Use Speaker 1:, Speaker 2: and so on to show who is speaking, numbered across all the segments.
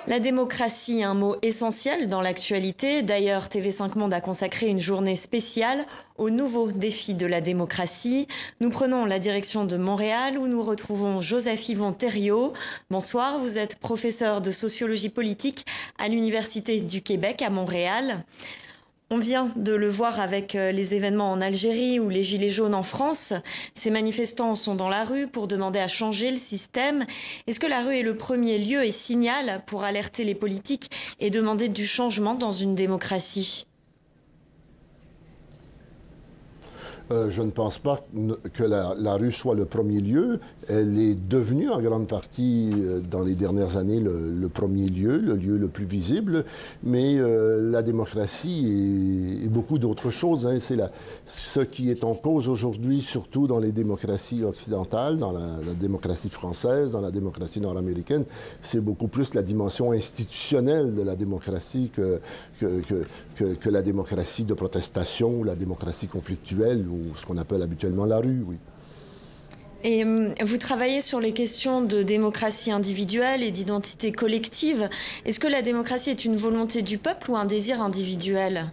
Speaker 1: La démocratie, un mot essentiel dans l'actualité. D'ailleurs, TV5 Monde a consacré une journée spéciale aux nouveaux défis de la démocratie. Nous prenons la direction de Montréal où nous retrouvons Joseph-Yvon Thériault. Bonsoir, vous êtes professeur de sociologie politique à l'Université du Québec à Montréal. On vient de le voir avec les événements en Algérie ou les Gilets jaunes en France. Ces manifestants sont dans la rue pour demander à changer le système. Est-ce que la rue est le premier lieu et signal pour alerter les politiques et demander du changement dans une démocratie ?
Speaker 2: Je ne pense pas que la rue soit le premier lieu. Elle est devenue en grande partie, dans les dernières années, le premier lieu, le lieu le plus visible. Mais la démocratie et beaucoup d'autres choses. Hein. C'est ce qui est en cause aujourd'hui, surtout dans les démocraties occidentales, dans la démocratie française, dans la démocratie nord-américaine. C'est beaucoup plus la dimension institutionnelle de la démocratie que la démocratie de protestation ou la démocratie conflictuelle ou ce qu'on appelle habituellement la rue, oui.
Speaker 1: Et vous travaillez sur les questions de démocratie individuelle et d'identité collective. Est-ce que la démocratie est une volonté du peuple ou un désir individuel ?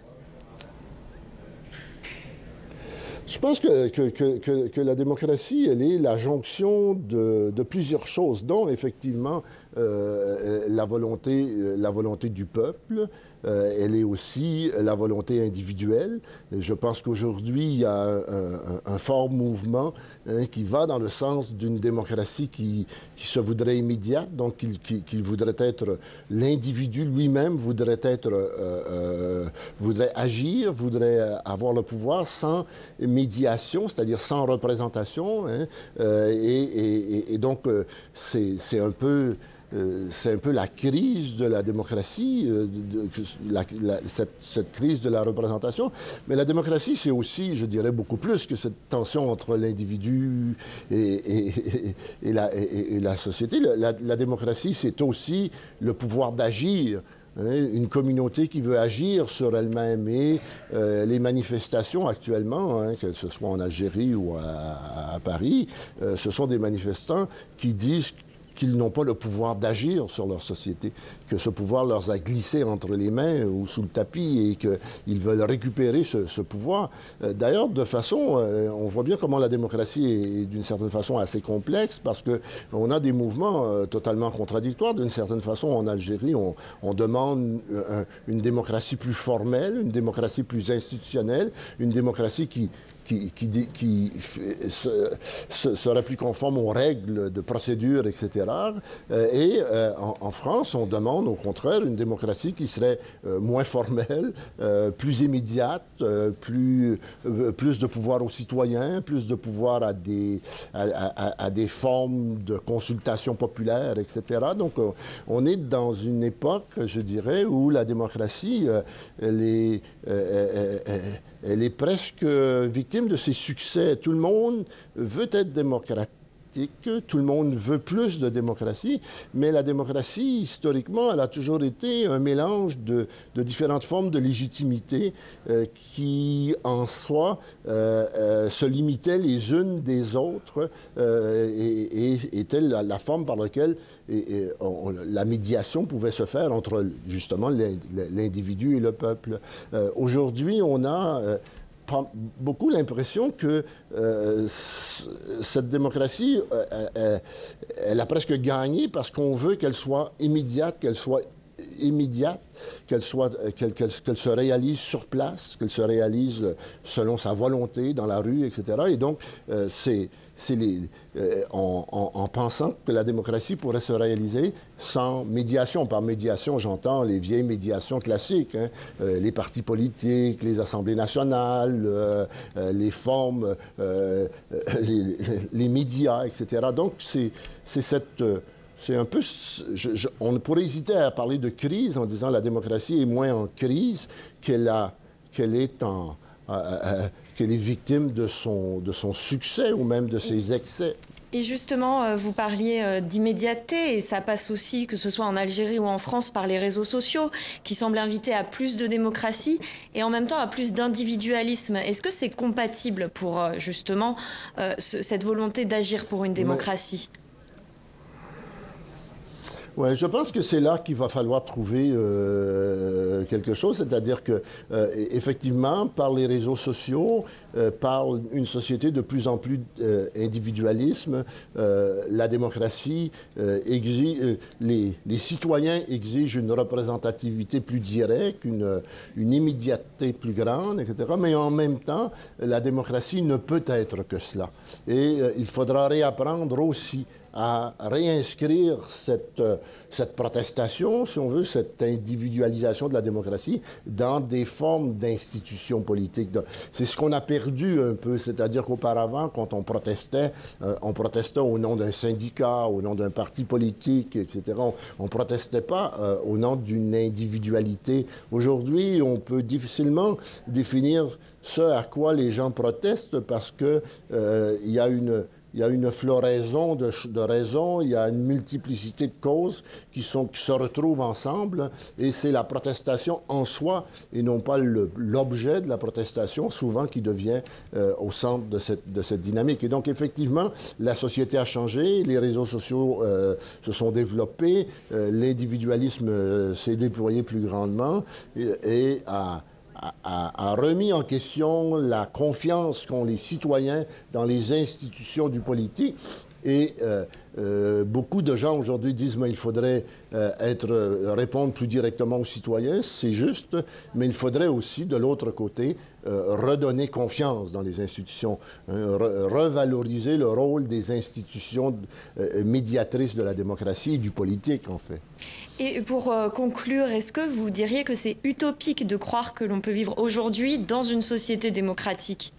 Speaker 2: Je pense que la démocratie, elle est la jonction de plusieurs choses, dont effectivement la volonté du peuple. Elle est aussi la volonté individuelle. Et je pense qu'aujourd'hui, il y a un fort mouvement qui va dans le sens d'une démocratie qui se voudrait immédiate, donc qui voudrait être l'individu lui-même, voudrait agir, voudrait avoir le pouvoir sans médiation, c'est-à-dire sans représentation. Hein, et donc, c'est un peu la crise de la démocratie, cette crise de la représentation. Mais la démocratie, c'est aussi, je dirais, beaucoup plus que cette tension entre l'individu et la société. La démocratie, c'est aussi le pouvoir d'agir. Une communauté qui veut agir sur elle-même. Et les manifestations actuellement, que ce soit en Algérie ou à Paris, ce sont des manifestants qui disent qu'ils n'ont pas le pouvoir d'agir sur leur société, que ce pouvoir leur a glissé entre les mains ou sous le tapis et qu'ils veulent récupérer ce pouvoir. D'ailleurs, de façon, on voit bien comment la démocratie est d'une certaine façon assez complexe parce qu'on a des mouvements totalement contradictoires. D'une certaine façon, en Algérie, on demande une démocratie plus formelle, une démocratie plus institutionnelle, une démocratie qui serait plus conforme aux règles de procédure, etc. Et en France, on demande au contraire une démocratie qui serait moins formelle, plus immédiate, plus de pouvoir aux citoyens, plus de pouvoir à des formes de consultation populaire, etc. Donc, on est dans une époque, je dirais, où la démocratie, elle est presque victime de ses succès. Tout le monde veut être démocratique, tout le monde veut plus de démocratie, mais la démocratie, historiquement, elle a toujours été un mélange de différentes formes de légitimité qui, en soi, se limitaient les unes des autres et étaient la forme par laquelle la médiation pouvait se faire entre, justement, l'individu et le peuple. Aujourd'hui, on a beaucoup l'impression que cette démocratie, elle a presque gagné parce qu'on veut qu'elle soit immédiate, qu'elle se réalise sur place, qu'elle se réalise selon sa volonté dans la rue, etc. Et donc, en pensant que la démocratie pourrait se réaliser sans médiation. Par médiation, j'entends les vieilles médiations classiques, hein, les partis politiques, les assemblées nationales, les formes, les médias, etc. Donc, c'est un peu... on pourrait hésiter à parler de crise en disant la démocratie est moins en crise qu'elle est victime de son succès ou même de ses excès.
Speaker 1: Et justement, vous parliez d'immédiateté, et ça passe aussi, que ce soit en Algérie ou en France, par les réseaux sociaux, qui semblent inviter à plus de démocratie et en même temps à plus d'individualisme. Est-ce que c'est compatible pour justement cette volonté d'agir pour une démocratie ?
Speaker 2: Ouais, je pense que c'est là qu'il va falloir trouver quelque chose, c'est-à-dire que effectivement, par les réseaux sociaux, par une société de plus en plus individualisme, la démocratie exige, les citoyens exigent une représentativité plus directe, une immédiateté plus grande, etc. Mais en même temps, la démocratie ne peut être que cela. Et il faudra réapprendre aussi à réinscrire cette protestation, si on veut, cette individualisation de la démocratie dans des formes d'institutions politiques. C'est ce qu'on a perdu un peu, c'est-à-dire qu'auparavant, quand on protestait au nom d'un syndicat, au nom d'un parti politique, etc. On ne protestait pas au nom d'une individualité. Aujourd'hui, on peut difficilement définir ce à quoi les gens protestent parce que il y a une floraison de raisons, il y a une multiplicité de causes qui se retrouvent ensemble, et c'est la protestation en soi et non pas l'objet de la protestation souvent qui devient au centre de cette dynamique. Et donc effectivement, la société a changé, les réseaux sociaux se sont développés, l'individualisme s'est déployé plus grandement et a remis en question la confiance qu'ont les citoyens dans les institutions du politique. Et beaucoup de gens aujourd'hui disent mais il faudrait répondre plus directement aux citoyens, c'est juste, mais il faudrait aussi, de l'autre côté, redonner confiance dans les institutions, revaloriser le rôle des institutions médiatrices de la démocratie et du politique, en fait.
Speaker 1: Et pour conclure, est-ce que vous diriez que c'est utopique de croire que l'on peut vivre aujourd'hui dans une société démocratique ?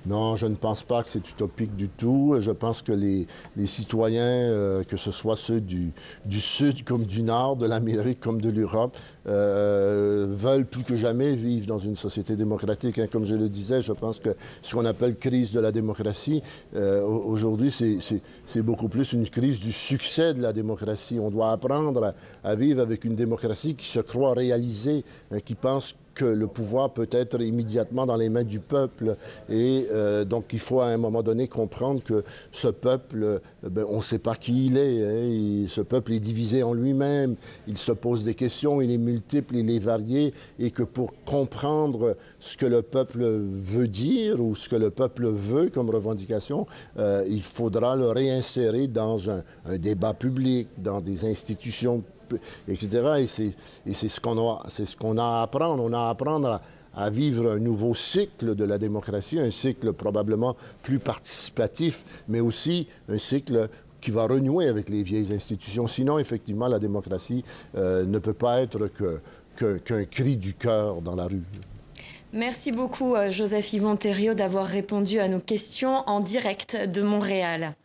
Speaker 2: Non, je ne pense pas que c'est utopique du tout. Je pense que les citoyens, que ce soit ceux du Sud comme du Nord, de l'Amérique comme de l'Europe, veulent plus que jamais vivre dans une société démocratique. Hein. Comme je le disais, je pense que ce qu'on appelle crise de la démocratie, aujourd'hui, c'est beaucoup plus une crise du succès de la démocratie. On doit apprendre à vivre avec une démocratie qui se croit réalisée, hein, qui pense que le pouvoir peut être immédiatement dans les mains du peuple. Et donc, il faut à un moment donné comprendre que ce peuple, on ne sait pas qui il est. Hein, ce peuple est divisé en lui-même. Il se pose des questions, il est multiple, il est varié. Et que pour comprendre ce que le peuple veut dire ou ce que le peuple veut comme revendication, il faudra le réinsérer dans un débat public, dans des institutions, etc. Et c'est ce qu'on a à apprendre. On a à apprendre à vivre un nouveau cycle de la démocratie, un cycle probablement plus participatif, mais aussi un cycle qui va renouer avec les vieilles institutions. Sinon, effectivement, la démocratie ne peut pas être qu'un cri du cœur dans la rue.
Speaker 1: Merci beaucoup, Joseph Yvon Thériault, d'avoir répondu à nos questions en direct de Montréal.